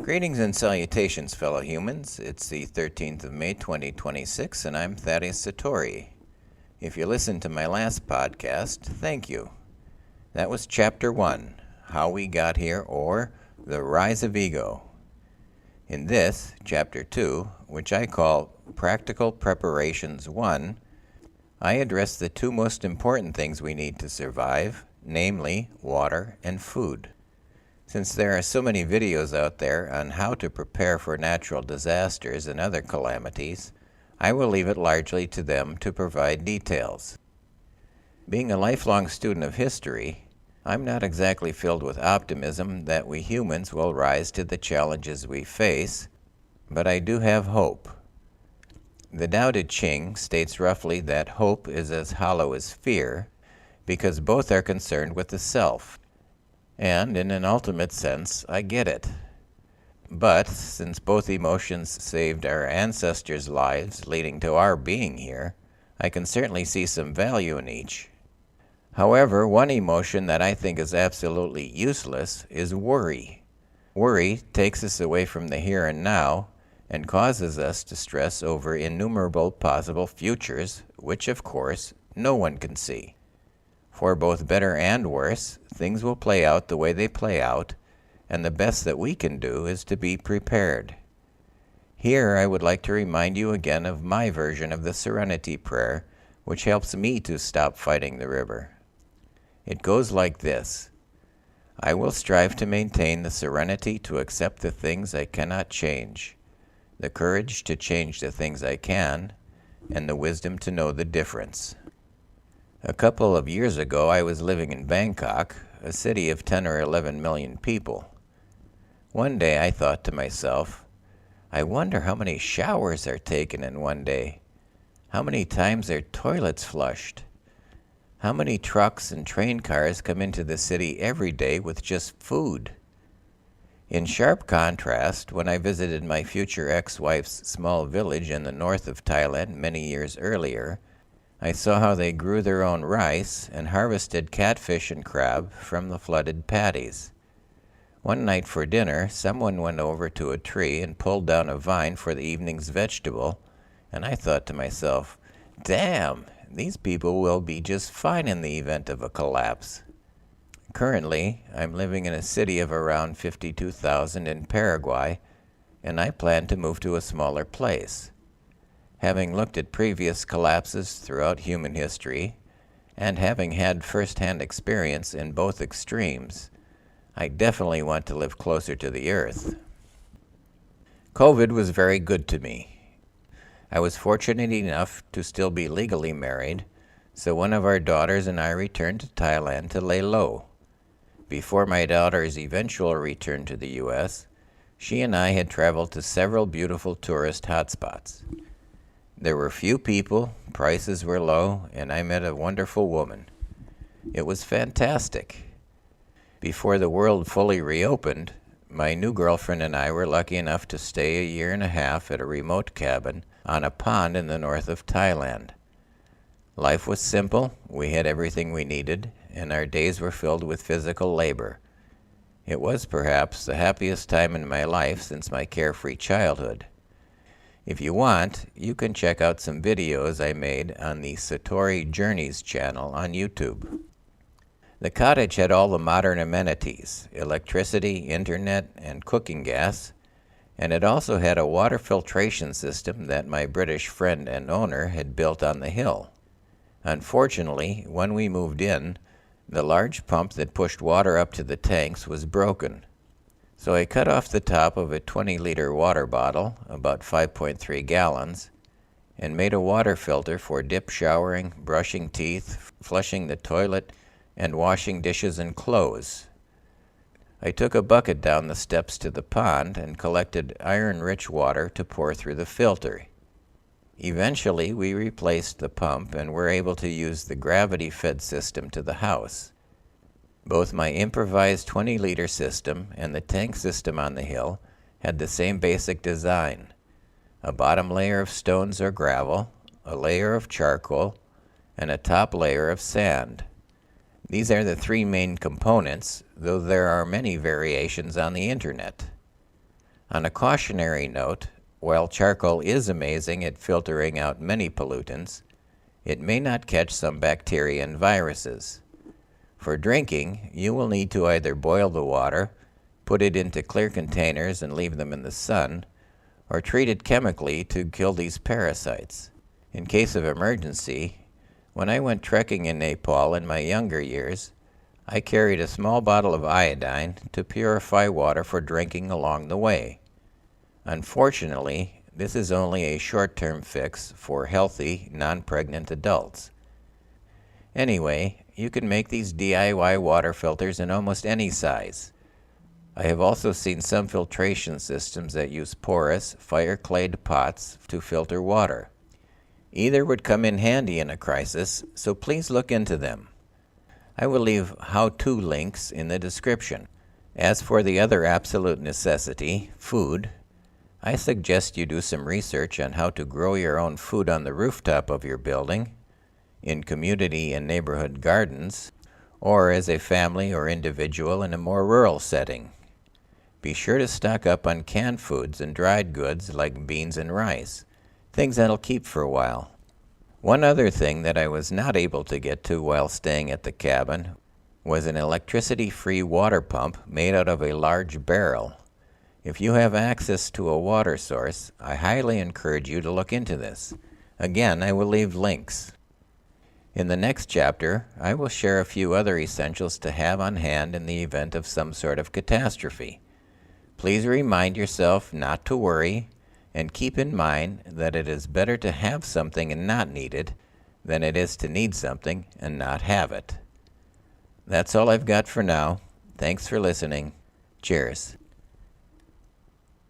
Greetings and salutations, fellow humans. It's the 13th of May, 2026, and I'm Thaddeus Satori. If you listened to my last podcast, thank you. That was Chapter 1, How We Got Here, or The Rise of Ego. In this, Chapter 2, which I call Practical Preparations 1, I address the two most important things we need to survive, namely water and food. Since there are so many videos out there on how to prepare for natural disasters and other calamities, I will leave it largely to them to provide details. Being a lifelong student of history, I'm not exactly filled with optimism that we humans will rise to the challenges we face, but I do have hope. The Tao Te Ching states roughly that hope is as hollow as fear, because both are concerned with the self. And in an ultimate sense, I get it. But since both emotions saved our ancestors' lives, leading to our being here, I can certainly see some value in each. However, one emotion that I think is absolutely useless is worry. Worry takes us away from the here and now and causes us to stress over innumerable possible futures, which, of course, no one can see. For both better and worse, things will play out the way they play out, and the best that we can do is to be prepared. Here I would like to remind you again of my version of the Serenity Prayer, which helps me to stop fighting the river. It goes like this: I will strive to maintain the serenity to accept the things I cannot change, the courage to change the things I can, and the wisdom to know the difference. A couple of years ago, I was living in Bangkok, a city of 10 or 11 million people. One day I thought to myself, I wonder how many showers are taken in one day, how many times are toilets flushed, how many trucks and train cars come into the city every day with just food. In sharp contrast, when I visited my future ex-wife's small village in the north of Thailand many years earlier, I saw how they grew their own rice and harvested catfish and crab from the flooded paddies. One night for dinner, someone went over to a tree and pulled down a vine for the evening's vegetable, and I thought to myself, damn, these people will be just fine in the event of a collapse. Currently, I'm living in a city of around 52,000 in Paraguay, and I plan to move to a smaller place. Having looked at previous collapses throughout human history, and having had first-hand experience in both extremes, I definitely want to live closer to the earth. COVID was very good to me. I was fortunate enough to still be legally married, so one of our daughters and I returned to Thailand to lay low. Before my daughter's eventual return to the U.S., she and I had traveled to several beautiful tourist hotspots. There were few people, prices were low, and I met a wonderful woman. It was fantastic. Before the world fully reopened, my new girlfriend and I were lucky enough to stay a year and a half at a remote cabin on a pond in the north of Thailand. Life was simple, we had everything we needed, and our days were filled with physical labor. It was perhaps the happiest time in my life since my carefree childhood. If you want, you can check out some videos I made on the Satori Journeys channel on YouTube. The cottage had all the modern amenities, electricity, internet, and cooking gas, and it also had a water filtration system that my British friend and owner had built on the hill. Unfortunately, when we moved in, the large pump that pushed water up to the tanks was broken. So I cut off the top of a 20-liter water bottle, about 5.3 gallons, and made a water filter for dip showering, brushing teeth, flushing the toilet, and washing dishes and clothes. I took a bucket down the steps to the pond and collected iron-rich water to pour through the filter. Eventually, we replaced the pump and were able to use the gravity-fed system to the house. Both my improvised 20-liter system and the tank system on the hill had the same basic design: a bottom layer of stones or gravel, a layer of charcoal, and a top layer of sand. These are the three main components, though there are many variations on the internet. On a cautionary note, while charcoal is amazing at filtering out many pollutants, it may not catch some bacteria and viruses. For drinking, you will need to either boil the water, put it into clear containers and leave them in the sun, or treat it chemically to kill these parasites. In case of emergency, when I went trekking in Nepal in my younger years, I carried a small bottle of iodine to purify water for drinking along the way. Unfortunately, this is only a short-term fix for healthy, non-pregnant adults. Anyway, you can make these DIY water filters in almost any size. I have also seen some filtration systems that use porous, fire-clayed pots to filter water. Either would come in handy in a crisis, so please look into them. I will leave how-to links in the description. As for the other absolute necessity, food, I suggest you do some research on how to grow your own food on the rooftop of your building, in community and neighborhood gardens, or as a family or individual in a more rural setting. Be sure to stock up on canned foods and dried goods like beans and rice, things that'll keep for a while. One other thing that I was not able to get to while staying at the cabin was an electricity-free water pump made out of a large barrel. If you have access to a water source, I highly encourage you to look into this. Again, I will leave links. In the next chapter, I will share a few other essentials to have on hand in the event of some sort of catastrophe. Please remind yourself not to worry, and keep in mind that it is better to have something and not need it than it is to need something and not have it. That's all I've got for now. Thanks for listening. Cheers.